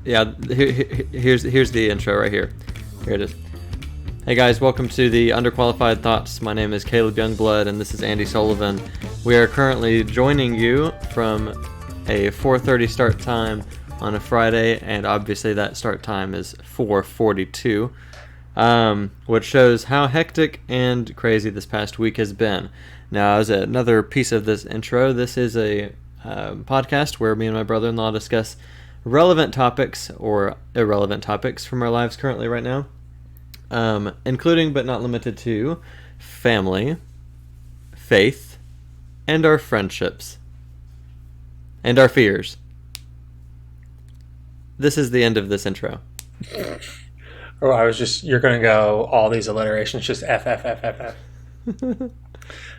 Yeah, here's the intro right here. Here it is. Hey guys, welcome to the Underqualified Thoughts. My name is Caleb Youngblood, and this is Andy Sullivan. We are currently joining you from a 4:30 start time on a Friday, and obviously that start time is 4:42, which shows how hectic and crazy this past week has been. Now, as another piece of this intro, this is a podcast where me and my brother-in-law discuss relevant topics or irrelevant topics from our lives currently right now, including but not limited to family, faith, and our friendships, and our fears. This is the end of this intro. Oh, you're going to go all these alliterations, just F, F, F, F, F.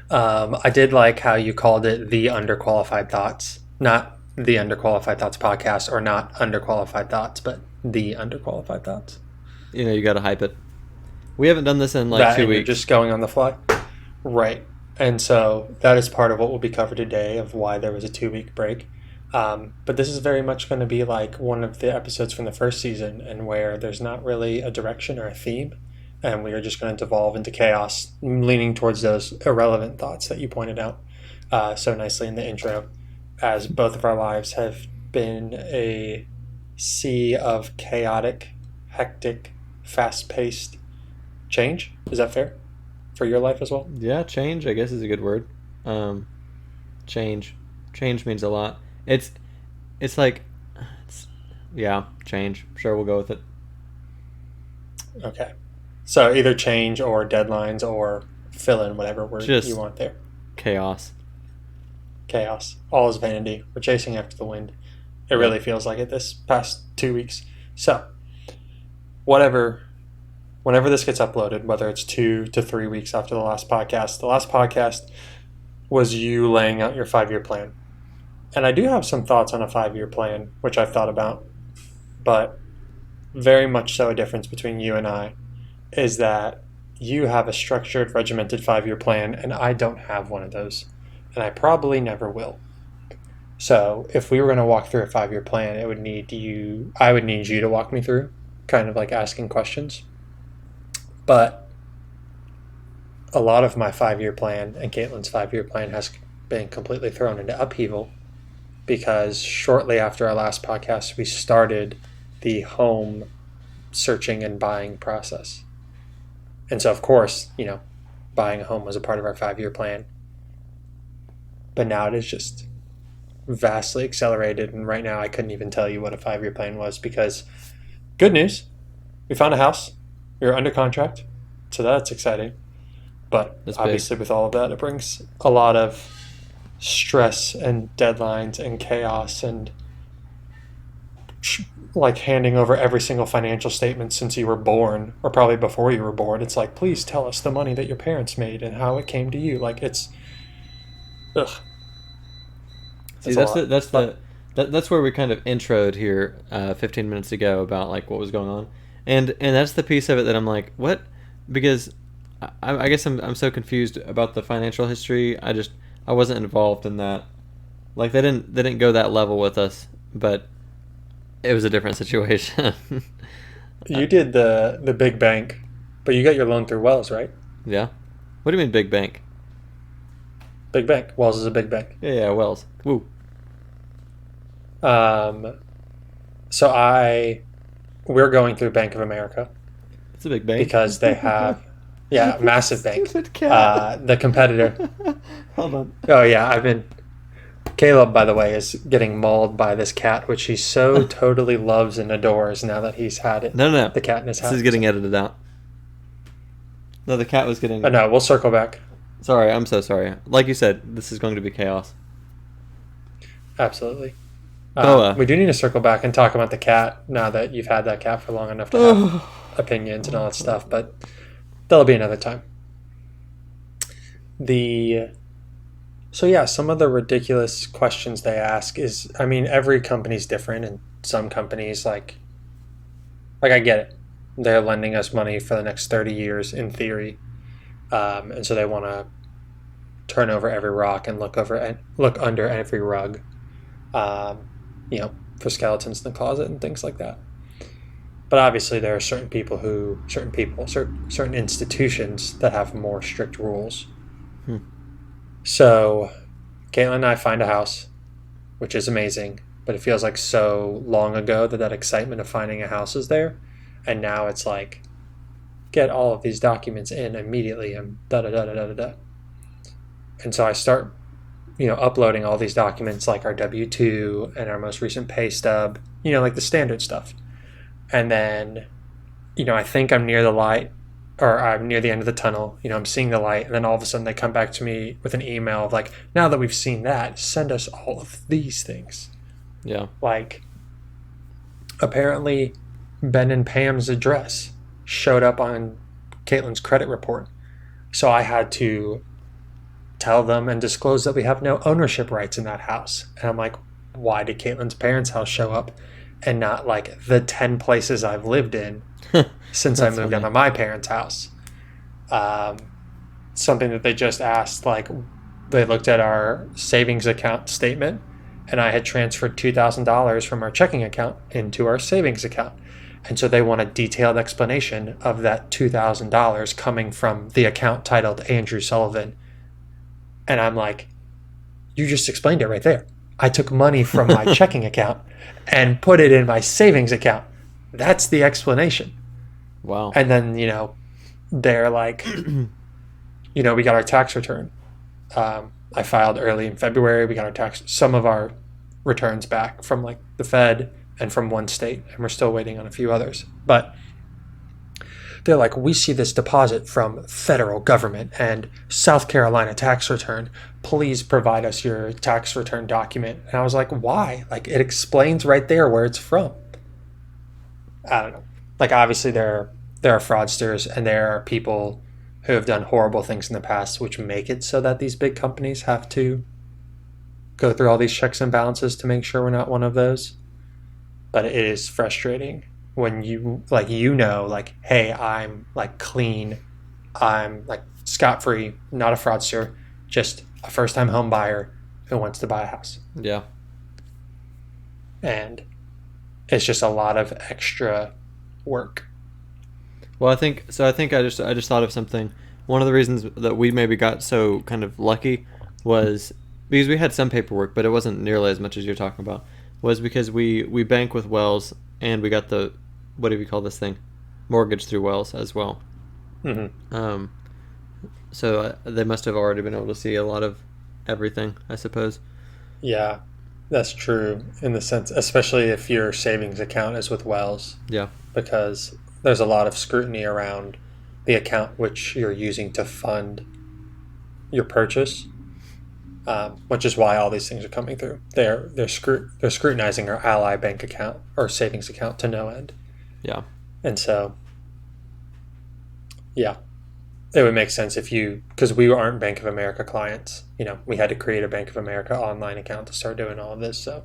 I did like how you called it the Underqualified Thoughts, not the Underqualified Thoughts podcast, or not Underqualified Thoughts, but the Underqualified Thoughts. You know, you got to hype it. We haven't done this in like 2 weeks. You're just going on the fly? Right. And so that is part of what will be covered today of why there was a 2-week break. But this is very much going to be like one of the episodes from the first season, and where there's not really a direction or a theme, and we are just going to devolve into chaos, leaning towards those irrelevant thoughts that you pointed out so nicely in the intro, as both of our lives have been a sea of chaotic, hectic, fast-paced change. Is that fair for your life as well? Yeah, change, I guess, is a good word. Change means a lot. It's change. Sure, we'll go with it. Okay. So either change or deadlines or fill in whatever word you want there. Chaos. All is vanity. We're chasing after the wind. It really feels like it this past 2 weeks. So, whenever this gets uploaded, whether it's 2 to 3 weeks after the last podcast was you laying out your 5-year plan. And I do have some thoughts on a 5-year plan, which I've thought about, but very much so a difference between you and I is that you have a structured, regimented 5-year plan, and I don't have one of those, and I probably never will. So if we were going to walk through a 5-year plan, I would need you to walk me through, kind of like asking questions. But a lot of my 5-year plan and Caitlin's 5-year plan has been completely thrown into upheaval, because shortly after our last podcast, we started the home searching and buying process. And so, of course, buying a home was a part of our 5-year plan. But now it is just vastly accelerated. And right now I couldn't even tell you what a 5-year plan was, because good news, we found a house. We were under contract. So that's exciting. But obviously with all of that, it brings a lot of stress and deadlines and chaos and like handing over every single financial statement since you were born, or probably before you were born. It's like, please tell us the money that your parents made and how it came to you. Like, it's ugh. See, that's where we kind of introed here 15 minutes ago about like what was going on, and that's the piece of it that I'm like, what? Because I guess I'm so confused about the financial history. I wasn't involved in that. Like they didn't go that level with us, but it was a different situation. You did the big bank, but you got your loan through Wells, right? Yeah. What do you mean big bank? Big bank. Wells is a big bank. Yeah, Wells. Woo. So we're going through Bank of America. It's a big bank. Because they have, massive bank. Stupid cat. The competitor. Hold on. Oh yeah, Caleb, by the way, is getting mauled by this cat, which he so totally loves and adores now that he's had it. No. The cat in his house. This is getting edited out. No, the cat was getting... Oh, no, we'll circle back. Sorry, I'm so sorry. Like you said, this is going to be chaos. Absolutely. Boa. We do need to circle back and talk about the cat now that you've had that cat for long enough to have opinions and all that stuff, but that'll be another time. So some of the ridiculous questions they ask is, every company's different, and some companies, like I get it. They're lending us money for the next 30 years in theory. And so they want to turn over every rock and look under every rug. for skeletons in the closet and things like that. But obviously, there are certain institutions that have more strict rules. So, Caitlin and I find a house, which is amazing, but it feels like so long ago that excitement of finding a house is there. And now it's like, get all of these documents in immediately and da-da-da-da-da-da. And so I start, uploading all these documents like our W-2 and our most recent pay stub, like the standard stuff. And then, I think I'm near the light, or I'm near the end of the tunnel. I'm seeing the light. And then all of a sudden they come back to me with an email of like, now that we've seen that, send us all of these things. Yeah. Like, apparently Ben and Pam's address showed up on Caitlin's credit report. So I had to tell them and disclose that we have no ownership rights in that house. And I'm like, why did Caitlin's parents' house show up and not like the 10 places I've lived in since I moved out of my parents' house? Something that they just asked, like they looked at our savings account statement and I had transferred $2,000 from our checking account into our savings account. And so they want a detailed explanation of that $2,000 coming from the account titled Andrew Sullivan. And I'm like, you just explained it right there. I took money from my checking account and put it in my savings account. That's the explanation. Wow. And then, they're like, we got our tax return. I filed early in February. We got some of our returns back from like the Fed and from one state, and we're still waiting on a few others. But they're like, we see this deposit from federal government and South Carolina tax return. Please provide us your tax return document. And I was like, why? Like, it explains right there where it's from. I don't know. Like, obviously there are fraudsters and there are people who have done horrible things in the past, which make it so that these big companies have to go through all these checks and balances to make sure we're not one of those. But it is frustrating when hey, I'm like clean, I'm like scot-free, not a fraudster, just a first-time home buyer who wants to buy a house. Yeah. And it's just a lot of extra work. Well, I think I just thought of something. One of the reasons that we maybe got so kind of lucky was because we had some paperwork, but it wasn't nearly as much as you're talking about. Was because we bank with Wells and we got the, what do we call this thing? Mortgage through Wells as well. Mm-hmm. So they must have already been able to see a lot of everything, I suppose. Yeah, that's true in the sense, especially if your savings account is with Wells. Yeah. Because there's a lot of scrutiny around the account which you're using to fund your purchase. Which is why all these things are coming through. They're scrutinizing our Ally bank account or savings account to no end. Yeah. And so, yeah, it would make sense because we aren't Bank of America clients. We had to create a Bank of America online account to start doing all of this. So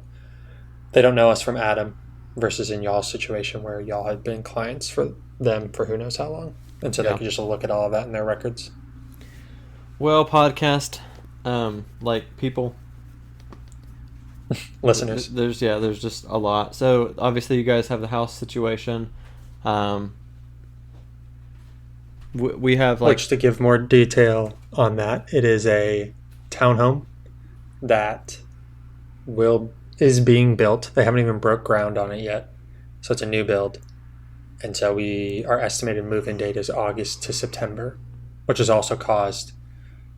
they don't know us from Adam versus in y'all's situation where y'all had been clients for them for who knows how long. And so they could just look at all of that in their records. Well, podcast... like people listeners, there's just a lot. So obviously you guys have the house situation. We have which, to give more detail on that, it is a townhome that is being built. They haven't even broke ground on it yet, so it's a new build. And so our estimated move-in date is August to September, which has also caused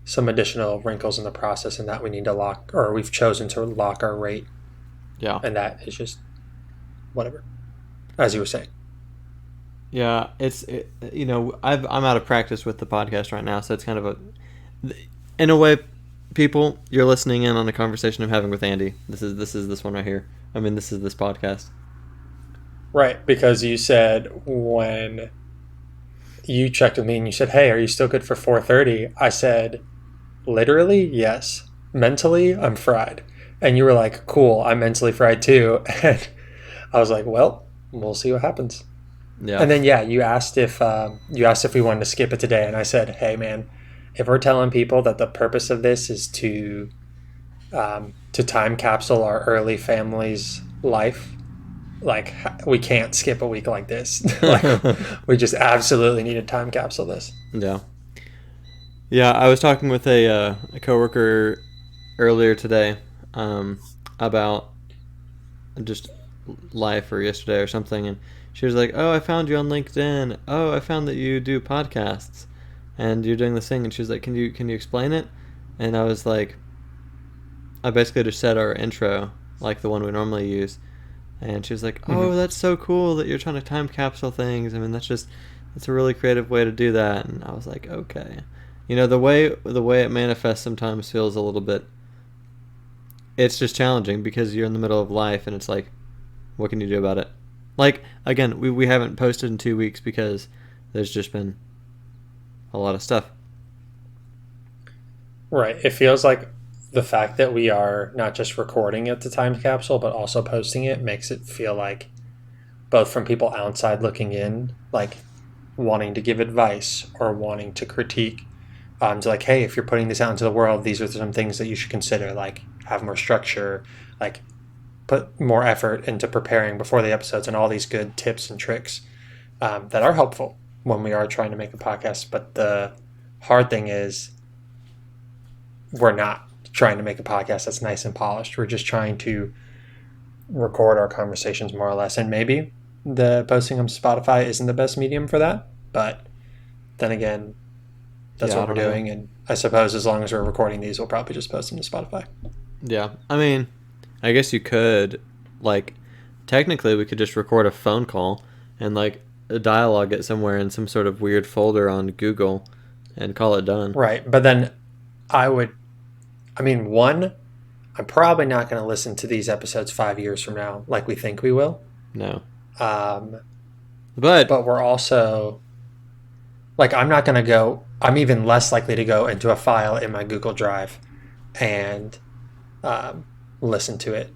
some additional wrinkles in the process, and that we need to we've chosen to lock our rate. Yeah. And that is just whatever, as you were saying. Yeah, I'm out of practice with the podcast right now, so it's kind of in a way, people, you're listening in on a conversation I'm having with Andy. This is this one right here. I mean, this is this podcast. Right, because you said when you checked with me and you said, hey, are you still good for 4:30? I said, literally, yes. Mentally, I'm fried. And you were like, cool, I'm mentally fried too. And I was like, well, we'll see what happens. Yeah. And then, you asked if we wanted to skip it today. And I said, hey, man, if we're telling people that the purpose of this is to time capsule our early family's life, like we can't skip a week like this. Like we just absolutely need to time capsule this. Yeah. Yeah, I was talking with a coworker earlier today about just life or yesterday or something, and she was like, "Oh, I found you on LinkedIn. Oh, I found that you do podcasts, and you're doing this thing." And she was like, "Can you explain it?" And I was like, I basically just said our intro, like the one we normally use, and she was like, "Oh, that's so cool that you're trying to time capsule things. I mean, that's a really creative way to do that." And I was like, "Okay." You know, the way it manifests sometimes feels a little bit, it's just challenging because you're in the middle of life and it's like, what can you do about it? Like, again, we haven't posted in 2 weeks because there's just been a lot of stuff. Right. It feels like the fact that we are not just recording at the time capsule, but also posting it makes it feel like both from people outside looking in, like wanting to give advice or wanting to critique, to like, hey, if you're putting this out into the world, these are some things that you should consider, like have more structure, like put more effort into preparing before the episodes, and all these good tips and tricks that are helpful when we are trying to make a podcast. But the hard thing is we're not trying to make a podcast that's nice and polished. We're just trying to record our conversations more or less. And maybe the posting on Spotify isn't the best medium for that. But then again, that's what we're doing. And I suppose as long as we're recording these, we'll probably just post them to Spotify. Yeah. I mean, I guess you could, like, technically we could just record a phone call and, like, dialogue it somewhere in some sort of weird folder on Google and call it done. Right. But then I'm probably not going to listen to these episodes 5 years from now like we think we will. No. But we're also, like, I'm even less likely to go into a file in my Google Drive and listen to it.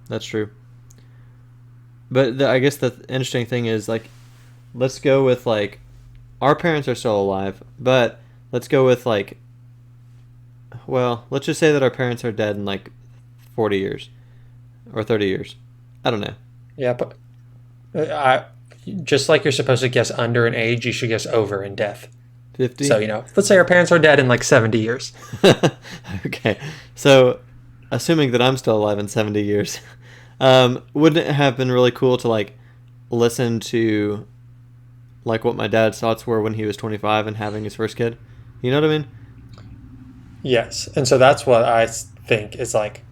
That's true. But I guess the interesting thing is, like, let's go with, like, our parents are still alive, but let's go with, like, well, let's just say that our parents are dead in, like, 40 years or 30 years. I don't know. Yeah, but just like you're supposed to guess under in age, you should guess over in death. 50? So, let's say our parents are dead in, like, 70 years. Okay. So, assuming that I'm still alive in 70 years, wouldn't it have been really cool to, like, listen to, like, what my dad's thoughts were when he was 25 and having his first kid? You know what I mean? Yes. And so that's what I think is, like,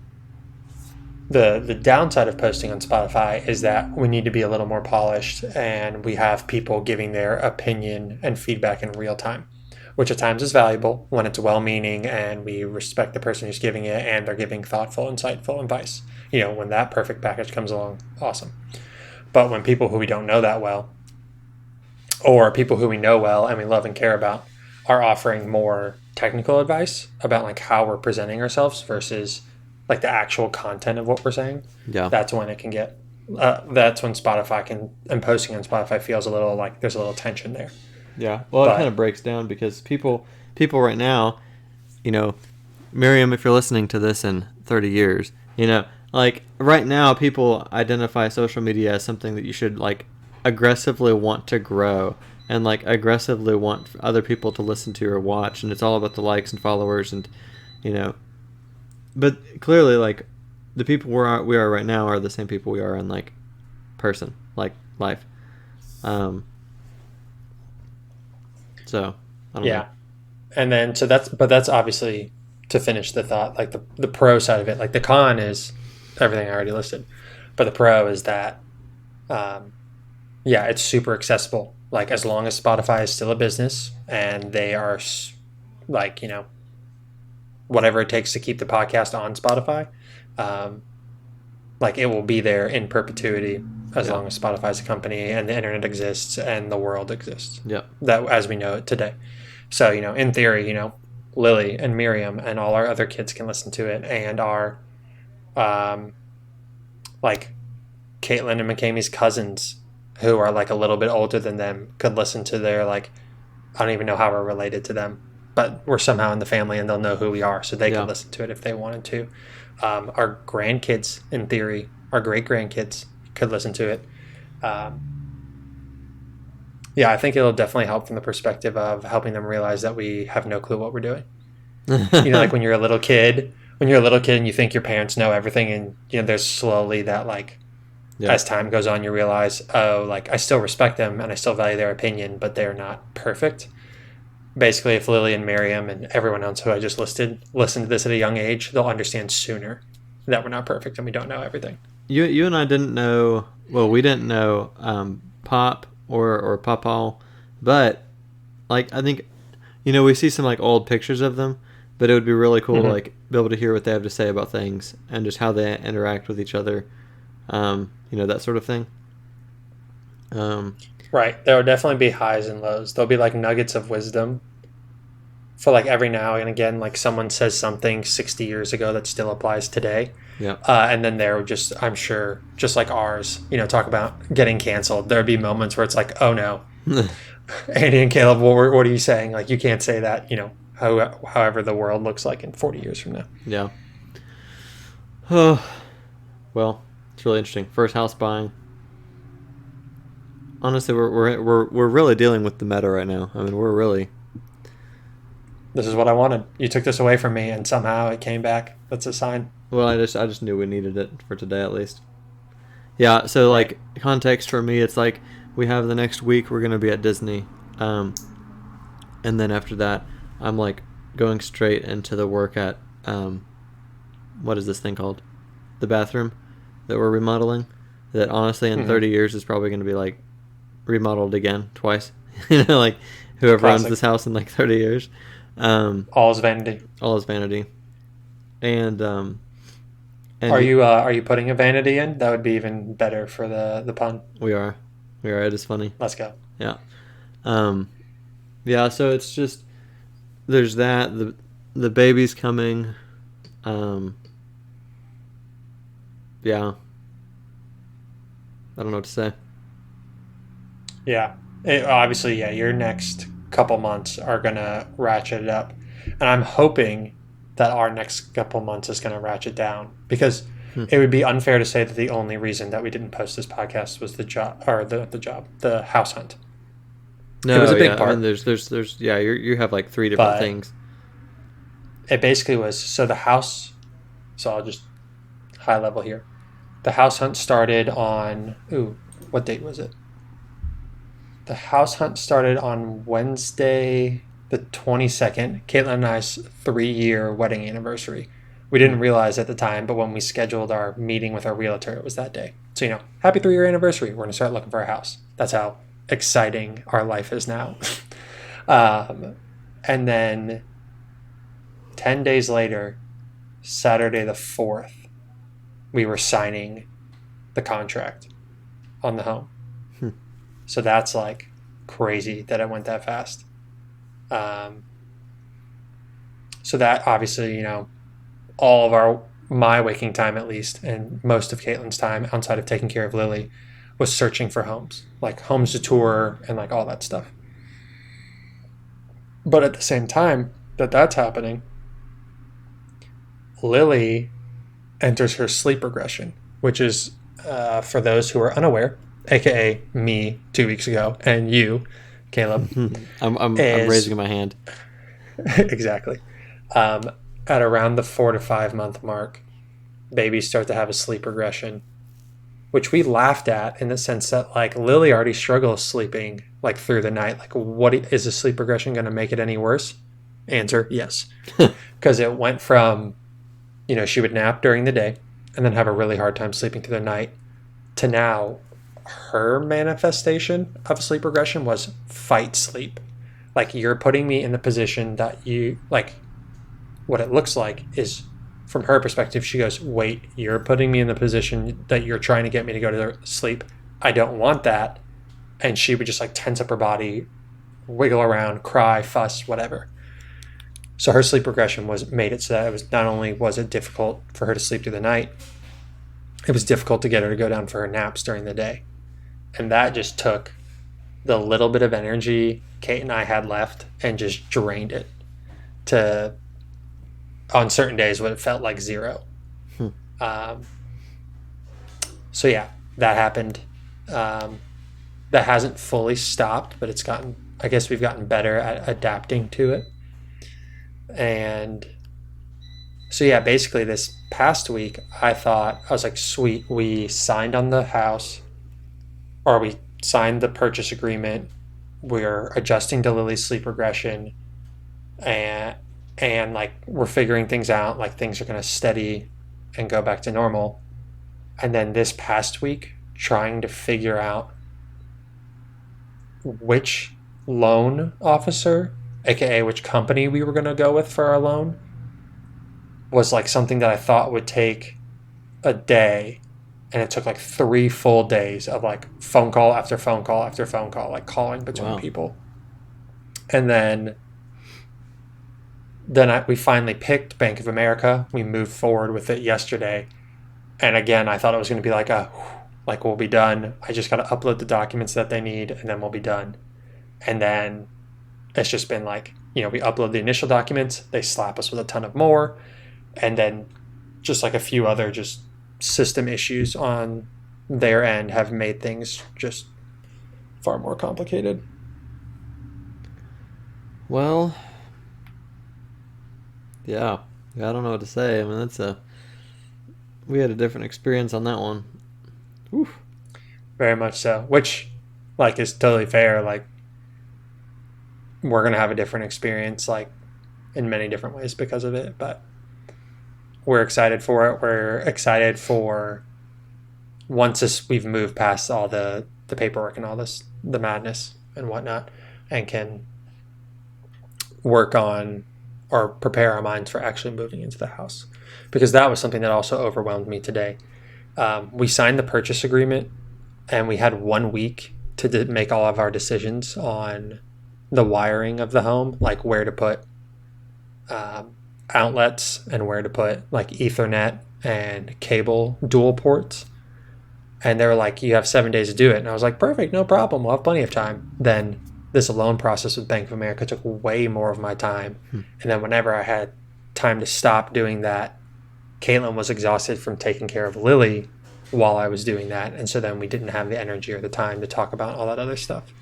the downside of posting on Spotify is that we need to be a little more polished, and we have people giving their opinion and feedback in real time, which at times is valuable when it's well-meaning and we respect the person who's giving it and they're giving thoughtful, insightful advice. When that perfect package comes along, awesome. But when people who we don't know that well, or people who we know well and we love and care about, are offering more technical advice about, like, how we're presenting ourselves versus, like, the actual content of what we're saying, that's when it can get, that's when and posting on Spotify feels a little like there's a little tension there. Yeah. Well, it kind of breaks down because people right now, Miriam, if you're listening to this in 30 years, like, right now people identify social media as something that you should, like, aggressively want to grow and, like, aggressively want other people to listen to or watch, and it's all about the likes and followers, and but clearly, like, the people we are right now are the same people we are in, like, person, like, life. So I don't know. And then that's obviously, to finish the thought, like, the pro side of it. Like, the con is everything I already listed, but the pro is that it's super accessible. Like, as long as Spotify is still a business and they are, like, whatever it takes to keep the podcast on Spotify, like, it will be there in perpetuity as long as Spotify is a company and the internet exists and the world exists. Yeah. That, as we know it today. So, in theory, Lily and Miriam and all our other kids can listen to it, and our, like, Caitlin and McKamey's cousins, who are, like, a little bit older than them, could listen to their, like, I don't even know how we're related to them, but we're somehow in the family and they'll know who we are, so they can listen to it if they wanted to. Our grandkids, in theory, our great grandkids could listen to it. Yeah, I think it'll definitely help from the perspective of helping them realize that we have no clue what we're doing. Like when you're a little kid, and you think your parents know everything, and there's slowly that as time goes on, you realize, oh, I still respect them and I still value their opinion, but they're not perfect. Basically, if Lily and Miriam and everyone else who I just listed listen to this at a young age, they'll understand sooner that we're not perfect and we don't know everything. You and I didn't know. Well, we didn't know Pop or Papa, but I think we see some old pictures of them, but it would be really cool to be able to hear what they have to say about things and just how they interact with each other, that sort of thing. Right. There will definitely be highs and lows. There'll be nuggets of wisdom for every now and again, someone says something 60 years ago that still applies today. Yeah. And then there would just, I'm sure, just like ours, talk about getting canceled. There'd be moments where it's oh no, Andy and Caleb, what are you saying? You can't say that, however the world looks like in 40 years from now. Yeah. Oh, well, it's really interesting. First house buying. Honestly, we're really dealing with the meta right now. I mean, we're really. This is what I wanted. You took this away from me, and somehow it came back. That's a sign. Well, I just knew we needed it for today at least. Yeah. So right. Context for me, it's we have the next week we're gonna be at Disney, and then after that I'm going straight into the work at what is this thing called? The bathroom that we're remodeling. That honestly in 30 years is probably gonna be remodeled again twice. Whoever Classic. owns this house in 30 years. All is vanity. All is vanity. And are you putting a vanity in? That would be even better for the pun. We are. It is funny. Let's go. Yeah. Yeah. So it's just there's that the baby's coming. Yeah. I don't know what to say. Yeah. Obviously, yeah. Your next couple months are gonna ratchet it up, and I'm hoping that our next couple months is going to ratchet down, because it would be unfair to say that the only reason that we didn't post this podcast was the house hunt. No, it was a big part. I mean, there's you have 3 different things. It basically was, so the house, so I'll just high level here. The house hunt started on, what date was it? The house hunt started on Wednesday, the 22nd, Caitlin and I's 3-year wedding anniversary. We didn't realize at the time, but when we scheduled our meeting with our realtor, it was that day. So, happy 3-year anniversary. We're going to start looking for a house. That's how exciting our life is now. And then 10 days later, Saturday the 4th, we were signing the contract on the home. So that's crazy that it went that fast. So that obviously, all of my waking time at least, and most of Caitlin's time outside of taking care of Lily, was searching for homes, homes to tour and all that stuff. But at the same time that's happening, Lily enters her sleep regression, which is, for those who are unaware, aka me 2 weeks ago, and you, Caleb. I'm raising my hand. Exactly. At around the 4 to 5 month mark, babies start to have a sleep regression, which we laughed at in the sense that Lily already struggles sleeping through the night. What is a sleep regression going to make it any worse? Answer: yes, because it went from she would nap during the day and then have a really hard time sleeping through the night, to now her manifestation of sleep regression was fight sleep. You're putting me in the position that you what it looks like is, from her perspective, she goes, wait, you're putting me in the position that you're trying to get me to go to sleep. I don't want that. And she would just tense up her body, wiggle around, cry, fuss, whatever. So her sleep regression made it so that it was, not only was it difficult for her to sleep through the night, it was difficult to get her to go down for her naps during the day. And that just took the little bit of energy Kate and I had left and just drained it to, on certain days, what it felt like zero. So yeah, that happened. That hasn't fully stopped, but I guess we've gotten better at adapting to it. And so yeah, basically this past week, I was like, sweet, we signed on the house, or we signed the purchase agreement. We're adjusting to Lily's sleep regression, and like we're figuring things out. Like things are gonna steady and go back to normal. And then this past week, trying to figure out which loan officer, aka which company we were gonna go with for our loan, was like something that I thought would take a day, and it took like 3 full days of like phone call after phone call after phone call, like calling between people. And then we finally picked Bank of America. We moved forward with it yesterday. And again, I thought it was going to be like we'll be done. I just got to upload the documents that they need, and then we'll be done. And then it's just been like, we upload the initial documents, they slap us with a ton of more, and then just like a few other just system issues on their end have made things just far more complicated. Well, yeah, I don't know what to say. I mean, we had a different experience on that one. Oof. Very much so, which like is totally fair. Like we're going to have a different experience, like in many different ways because of it, but we're excited for it. We're excited for once we've moved past all the paperwork and all this, the madness and whatnot, and can work on or prepare our minds for actually moving into the house. Because that was something that also overwhelmed me today. We signed the purchase agreement, and we had 1 week to make all of our decisions on the wiring of the home, like where to put outlets and where to put like Ethernet and cable dual ports. And they were like, you have 7 days to do it. And I was like, perfect, no problem. We'll have plenty of time. Then this loan process with Bank of America took way more of my time. And then whenever I had time to stop doing that, Caitlin was exhausted from taking care of Lily while I was doing that. And so then we didn't have the energy or the time to talk about all that other stuff.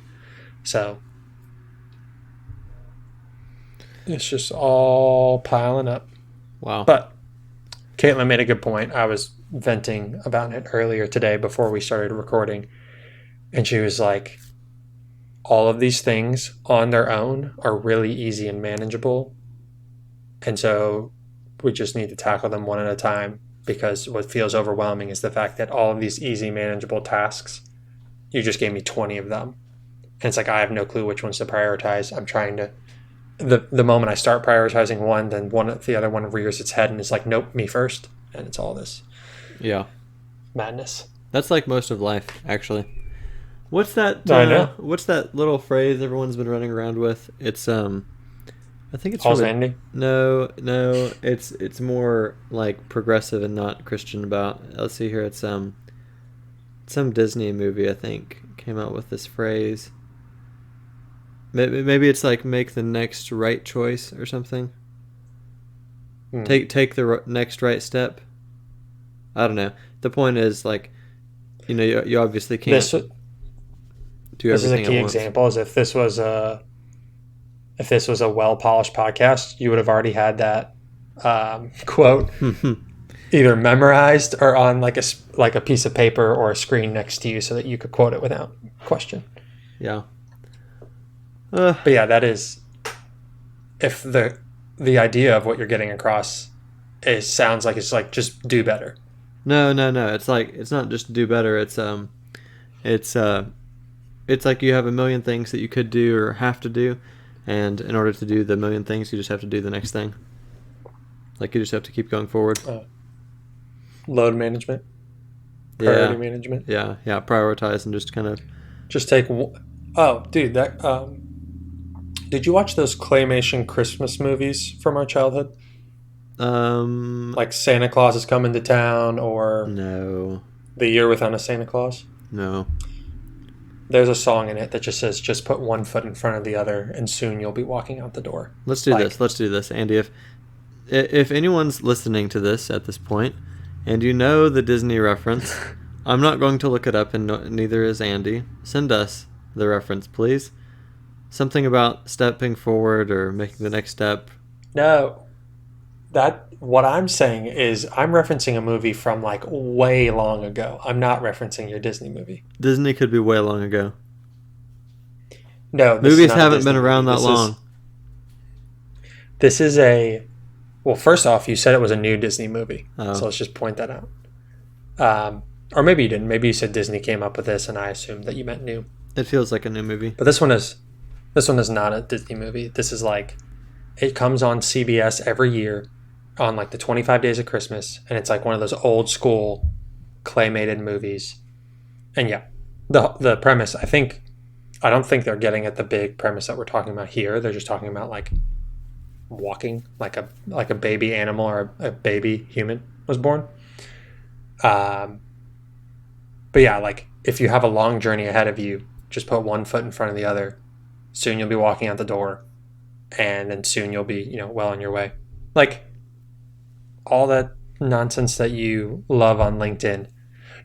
So it's just all piling up. Wow. But Caitlin made a good point. I was venting about it earlier today before we started recording. And she was like, all of these things on their own are really easy and manageable. And so we just need to tackle them one at a time, because what feels overwhelming is the fact that all of these easy, manageable tasks, you just gave me 20 of them. And it's like, I have no clue which ones to prioritize. I'm trying to, the moment I start prioritizing one, then the other one rears its head and is like, nope, me first. And it's all this. Yeah. Madness. That's like most of life, actually. What's that? I know. What's that little phrase everyone's been running around with? It's I think it's All's vanity. No, it's more like progressive and not Christian. About, let's see here, it's some Disney movie, I think, came out with this phrase. Maybe it's like, make the next right choice or something. Take the next right step. I don't know. The point is, like, you obviously can't do everything This is a key at once. example. Is if this was a well-polished podcast, you would have already had that quote either memorized or on like a piece of paper or a screen next to you, so that you could quote it without question. Yeah. But yeah, that is, if the idea of what you're getting across sounds like it's like, just do better. No. It's like, it's not just do better. It's like you have a million things that you could do or have to do, and in order to do the million things, you just have to do the next thing. Like, you just have to keep going forward. Load management, priority management. Yeah. Prioritize and just kind of just take. Oh, dude, that. Did you watch those claymation Christmas movies from our childhood? Like Santa Claus is Coming to Town, or no, The Year Without a Santa Claus. No. There's a song in it that just says, just put one foot in front of the other, and soon you'll be walking out the door. Let's do this, Andy. If anyone's listening to this at this point, and you know the Disney reference, I'm not going to look it up, and neither is Andy. Send us the reference, please. Something about stepping forward or making the next step. No. What I'm saying is I'm referencing a movie from like way long ago. I'm not referencing your Disney movie. Disney could be way long ago. No, this is Movies not a haven't Disney been around movie. that long. This is a... Well, first off, you said it was a new Disney movie. Oh. So let's just point that out. Or maybe you didn't. Maybe you said Disney came up with this and I assumed that you meant new. It feels like a new movie. But this one is not a Disney movie. This is like... It comes on CBS every year on like the 25 Days of Christmas. And it's like one of those old school claymated movies. And yeah, the premise, I don't think they're getting at the big premise that we're talking about here. They're just talking about like walking, like a baby animal or a baby human was born. But yeah, like if you have a long journey ahead of you, just put one foot in front of the other. Soon you'll be walking out the door, and then soon you'll be, well on your way. Like all that nonsense that you love on LinkedIn.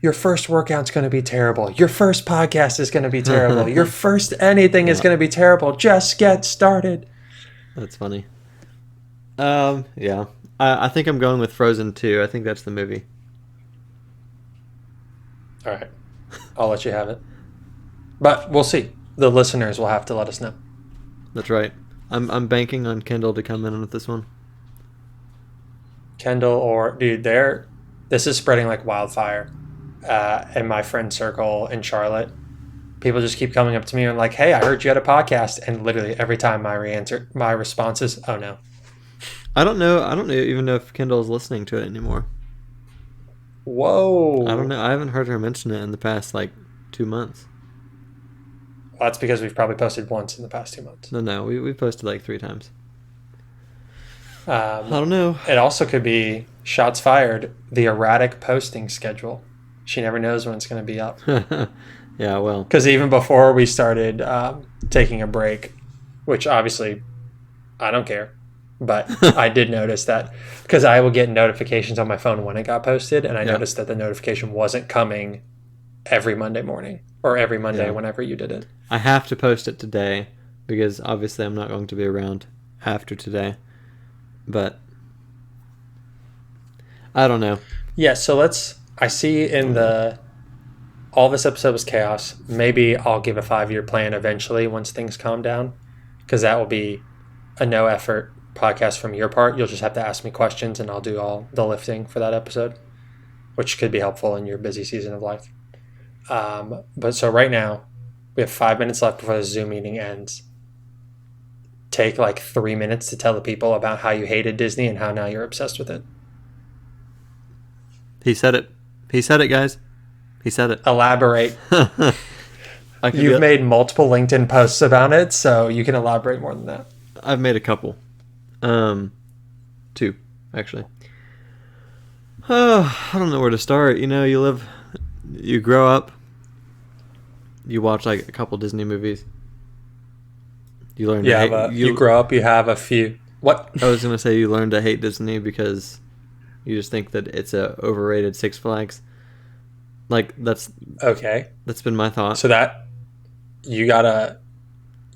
Your first workout's going to be terrible. Your first podcast is going to be terrible. Your first anything is going to be terrible. Just get started. That's funny. Yeah. I think I'm going with Frozen 2. I think that's the movie. All right. I'll let you have it. But we'll see. The listeners will have to let us know. That's right. I'm banking on Kendall to come in with this one. Kendall this is spreading like wildfire. In my friend circle in Charlotte, people just keep coming up to me and like, "Hey, I heard you had a podcast," and literally every time my response is, "Oh no." I don't even know if Kendall is listening to it anymore. Whoa! I don't know. I haven't heard her mention it in the past like 2 months. Well, that's because we've probably posted once in the past 2 months. No, we've posted like 3 times. I don't know. It also could be shots fired. The erratic posting schedule. She never knows when it's going to be up. Yeah, well. Because even before we started taking a break, which obviously I don't care, but I did notice that because I would get notifications on my phone when it got posted, and I noticed that the notification wasn't coming every Monday morning or every Monday whenever you did it. I have to post it today because obviously I'm not going to be around after today. But I don't know. Yeah, so I see in all this episode was chaos. Maybe I'll give a 5-year plan eventually once things calm down, because that will be a no effort podcast from your part. You'll just have to ask me questions and I'll do all the lifting for that episode, which could be helpful in your busy season of life. But so right now we have 5 minutes left before the Zoom meeting ends. Take like 3 minutes to tell the people about how you hated Disney and how now you're obsessed with it. He said it. He said it, guys. He said it. Elaborate. You've made multiple LinkedIn posts about it, so you can elaborate more than that. I've made a couple. 2, actually. I don't know where to start. You grow up, you watch like a couple Disney movies. You learn to hate. You grow up, you have a few. What? I was going to say you learn to hate Disney because you just think that it's a overrated Six Flags. Like, that's been my thought. So that you gotta,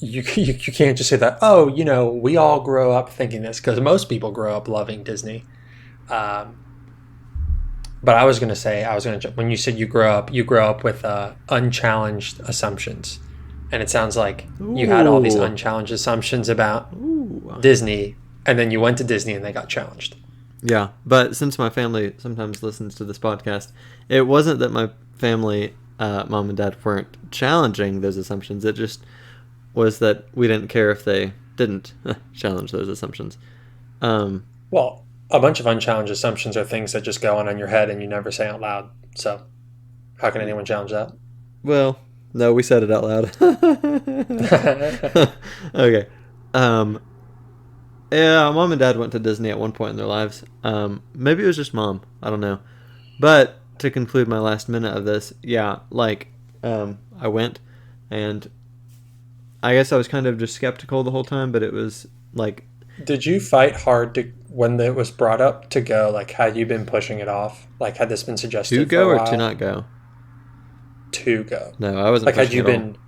you can't just say that, oh, we all grow up thinking this, because most people grow up loving Disney. But I was going to say, when you said you grow up with unchallenged assumptions. And it sounds like you had all these unchallenged assumptions about Disney, and then you went to Disney and they got challenged. Yeah, but since my family sometimes listens to this podcast, it wasn't that my family, mom and dad, weren't challenging those assumptions. It just was that we didn't care if they didn't challenge those assumptions. Well, a bunch of unchallenged assumptions are things that just go on in your head and you never say out loud. So how can anyone challenge that? Well, no, we said it out loud. Okay. Yeah, mom and dad went to Disney at one point in their lives. Maybe it was just mom. I don't know. But to conclude my last minute of this, I went, and I guess I was kind of just skeptical the whole time, but it was like... Did you fight hard when it was brought up to go? Like, had you been pushing it off? Like, had this been suggested to go for a while? or to not go? to go? No, I wasn't Like, had pushing you at all. been?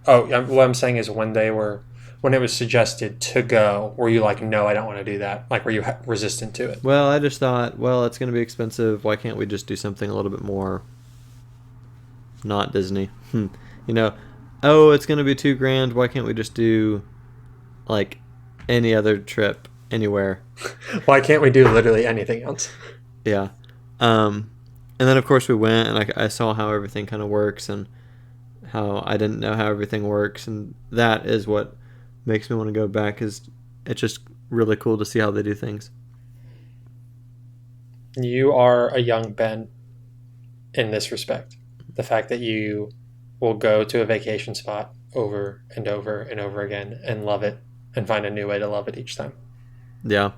Oh, what I'm saying is when it was suggested to go, were you like, no, I don't want to do that? Like, were you resistant to it? Well, I just thought, well, it's going to be expensive. Why can't we just do something a little bit more not Disney? You know, oh, it's going to be $2,000. Why can't we just do like any other trip anywhere? Why can't we do literally anything else? Yeah. And then of course we went, and I saw how everything kind of works, and how I didn't know how everything works, and that is what makes me want to go back. Is it's just really cool to see how they do things. You are a young Ben in this respect. The fact that you will go to a vacation spot over and over and over again and love it and find a new way to love it each time. Yeah.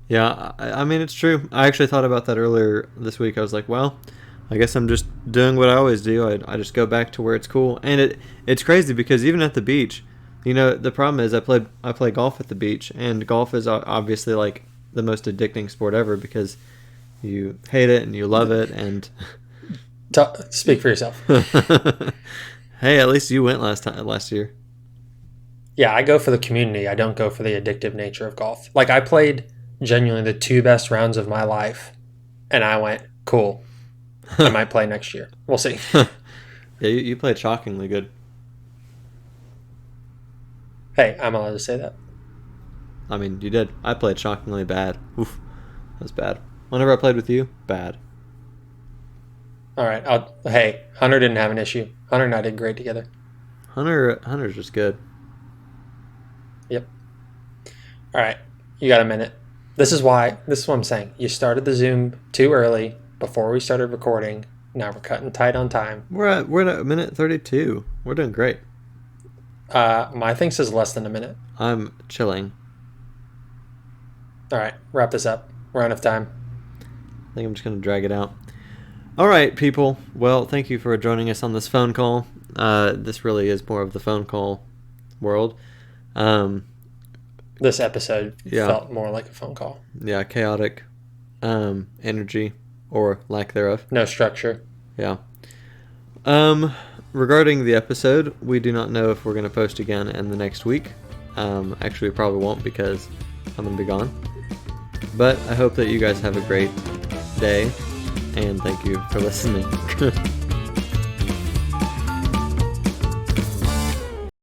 Yeah, I mean, it's true. I actually thought about that earlier this week. I was like, well, I guess I'm just doing what I always do. I just go back to where it's cool. And it's crazy because even at the beach, you know, the problem is I play golf at the beach, and golf is obviously like the most addicting sport ever because you hate it and you love it. And Speak for yourself. hey, at least you went last year. Yeah, I go for the community. I don't go for the addictive nature of golf. Like, I played genuinely the 2 best rounds of my life, and I went, cool. I might play next year. We'll see. Yeah, you played shockingly good. Hey, I'm allowed to say that. I mean, you did. I played shockingly bad. Oof, that was bad. Whenever I played with you, bad. All right. Hey, Hunter didn't have an issue. Hunter and I did great together. Hunter's just good. Yep. All right. You got a minute. This is what I'm saying. You started the Zoom too early before we started recording. Now we're cutting tight on time. We're at a minute 32. We're doing great. My thing says less than a minute. I'm chilling. All right. Wrap this up. We're out of time. I think I'm just going to drag it out. All right, people. Well, thank you for joining us on this phone call. This really is more of the phone call world. This episode Yeah. felt more like a phone call. Yeah, chaotic energy or lack thereof. No structure. Yeah. Regarding the episode, we do not know if we're going to post again in the next week. Actually, we probably won't because I'm going to be gone. But I hope that you guys have a great day, and thank you for listening.